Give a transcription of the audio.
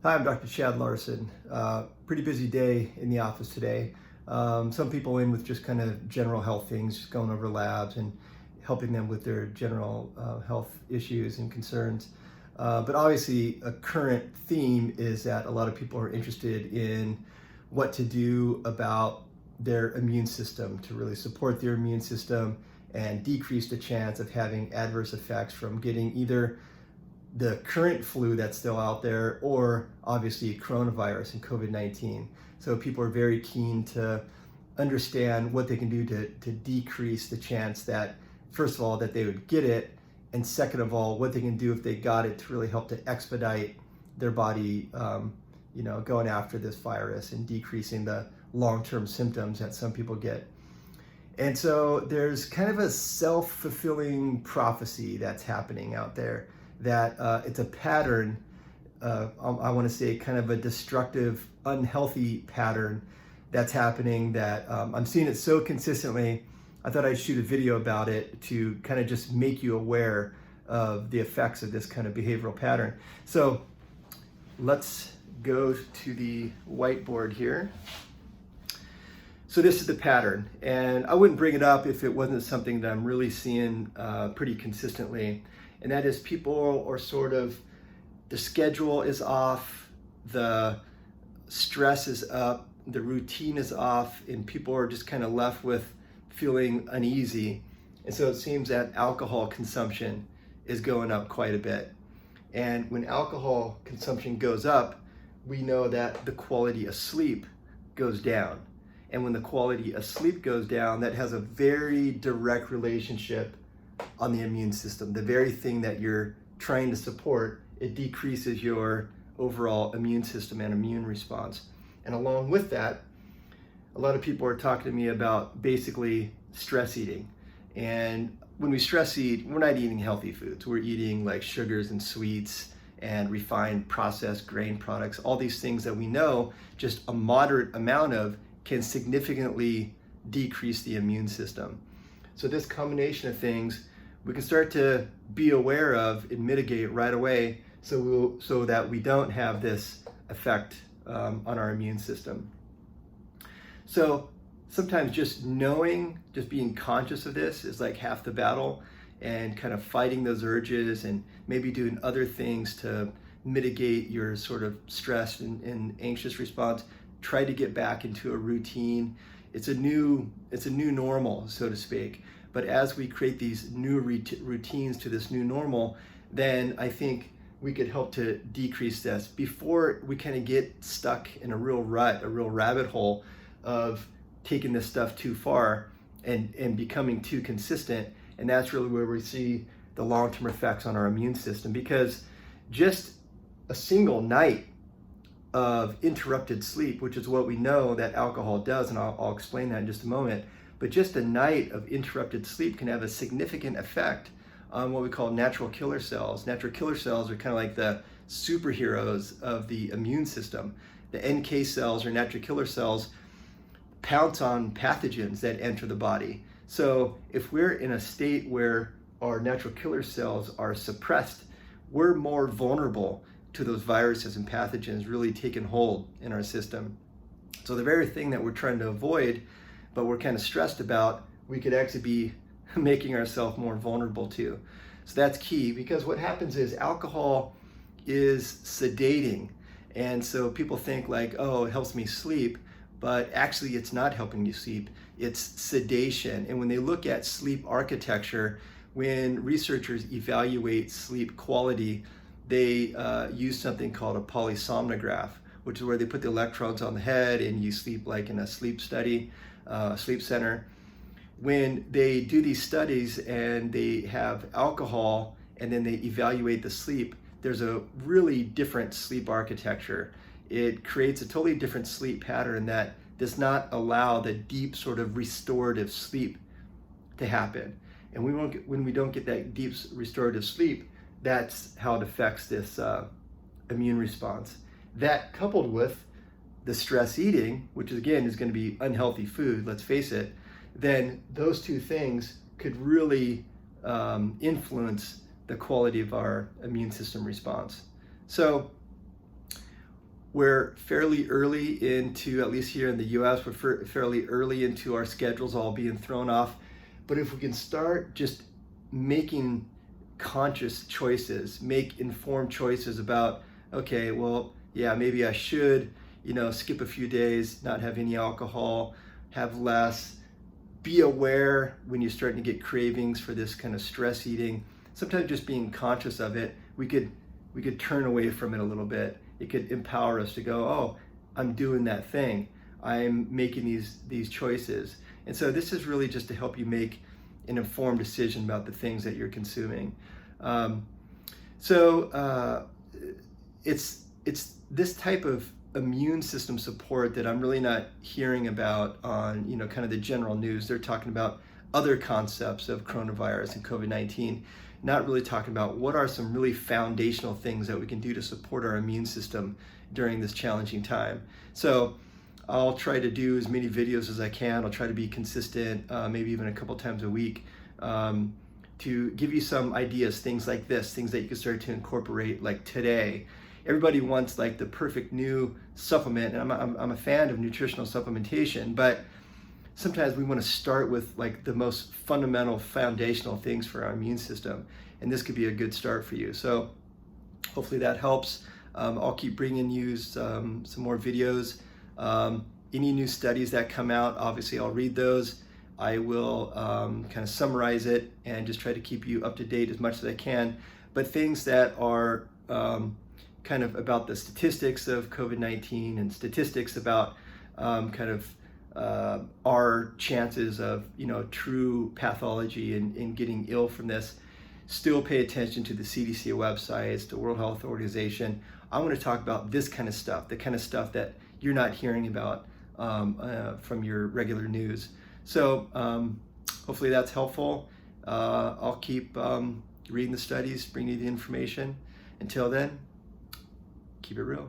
Hi, I'm Dr. Chad Larson. Pretty busy day in the office today. Some people in with just kind of general health things, just going over labs and helping them with their general health issues and concerns. But obviously, a current theme is that a lot of people are interested in what to do about their immune system to really support their immune system and decrease the chance of having adverse effects from getting either the current flu that's still out there, or obviously coronavirus and COVID-19. So people are very keen to understand what they can do to decrease the chance that, first of all, that they would get it, and second of all, what they can do if they got it to really help to expedite their body, going after this virus and decreasing the long-term symptoms that some people get. And so there's kind of a self-fulfilling prophecy that's happening out there, that it's a pattern, I want to say kind of a destructive, unhealthy pattern that's happening that I'm seeing it so consistently. I thought I'd shoot a video about it to kind of just make you aware of the effects of this kind of behavioral pattern. So let's go to the whiteboard here. So this is the pattern, and I wouldn't bring it up if it wasn't something that I'm really seeing pretty consistently. And that is, people are sort of, the schedule is off, the stress is up, the routine is off, and people are just kind of left with feeling uneasy. And so it seems that alcohol consumption is going up quite a bit. And when alcohol consumption goes up, we know that the quality of sleep goes down. And when the quality of sleep goes down, that has a very direct relationship on the immune system. The very thing that you're trying to support, it decreases your overall immune system and immune response. And along with that, a lot of people are talking to me about basically stress eating. And when we stress eat, we're not eating healthy foods. We're eating like sugars and sweets and refined processed grain products, all these things that we know just a moderate amount of can significantly decrease the immune system. So this combination of things we can start to be aware of and mitigate right away, so that we don't have this effect on our immune system. So sometimes just knowing, just being conscious of this is like half the battle, and kind of fighting those urges and maybe doing other things to mitigate your sort of stress and anxious response. Try to get back into a routine. It's a new normal, so to speak. But as we create these new routines to this new normal, then I think we could help to decrease this before we kind of get stuck in a real rut, a real rabbit hole of taking this stuff too far and becoming too consistent. And that's really where we see the long-term effects on our immune system, because just a single night of interrupted sleep, which is what we know that alcohol does, and I'll explain that in just a moment, but just a night of interrupted sleep can have a significant effect on what we call natural killer cells. Natural killer cells are kind of like the superheroes of the immune system. The NK cells, or natural killer cells, pounce on pathogens that enter the body. So if we're in a state where our natural killer cells are suppressed, we're more vulnerable to those viruses and pathogens really taking hold in our system. So the very thing that we're trying to avoid, but we're kind of stressed about, we could actually be making ourselves more vulnerable to. So that's key, because what happens is alcohol is sedating. And so people think like, oh, it helps me sleep, but actually it's not helping you sleep, it's sedation. And when they look at sleep architecture, when researchers evaluate sleep quality, they use something called a polysomnograph, which is where they put the electrodes on the head and you sleep like in a sleep study, sleep center. When they do these studies and they have alcohol and then they evaluate the sleep, there's a really different sleep architecture. It creates a totally different sleep pattern that does not allow the deep sort of restorative sleep to happen. And when we don't get that deep restorative sleep, that's how it affects this immune response. That, coupled with the stress eating, which again is going to be unhealthy food, let's face it, then those two things could really influence the quality of our immune system response. So we're fairly early into, at least here in the US, we're fairly early into our schedules all being thrown off. But if we can start just making conscious choices, make informed choices about, okay, well, yeah, maybe I should, skip a few days, not have any alcohol, have less, be aware when you're starting to get cravings for this kind of stress eating. Sometimes just being conscious of it, we could turn away from it a little bit. It could empower us to go, oh, I'm doing that thing. I'm making these choices. And so this is really just to help you make an informed decision about the things that you're consuming. It's this type of immune system support that I'm really not hearing about on, kind of the general news. They're talking about other concepts of coronavirus and COVID-19, not really talking about what are some really foundational things that we can do to support our immune system during this challenging time. So I'll try to do as many videos as I can. I'll try to be consistent, maybe even a couple times a week, to give you some ideas, things like this, things that you can start to incorporate like today. Everybody wants like the perfect new supplement, and I'm a fan of nutritional supplementation, but sometimes we want to start with like the most fundamental, foundational things for our immune system, and this could be a good start for you. So hopefully that helps. I'll keep bringing you some more videos. Any new studies that come out, obviously I'll read those. I will kind of summarize it and just try to keep you up to date as much as I can. But things that are kind of about the statistics of COVID-19 and statistics about our chances of true pathology and getting ill from this, still pay attention to the CDC websites, the World Health Organization. I want to talk about this kind of stuff, the kind of stuff that you're not hearing about from your regular news. So hopefully that's helpful. I'll keep reading the studies, bringing you the information. Until then, keep it real.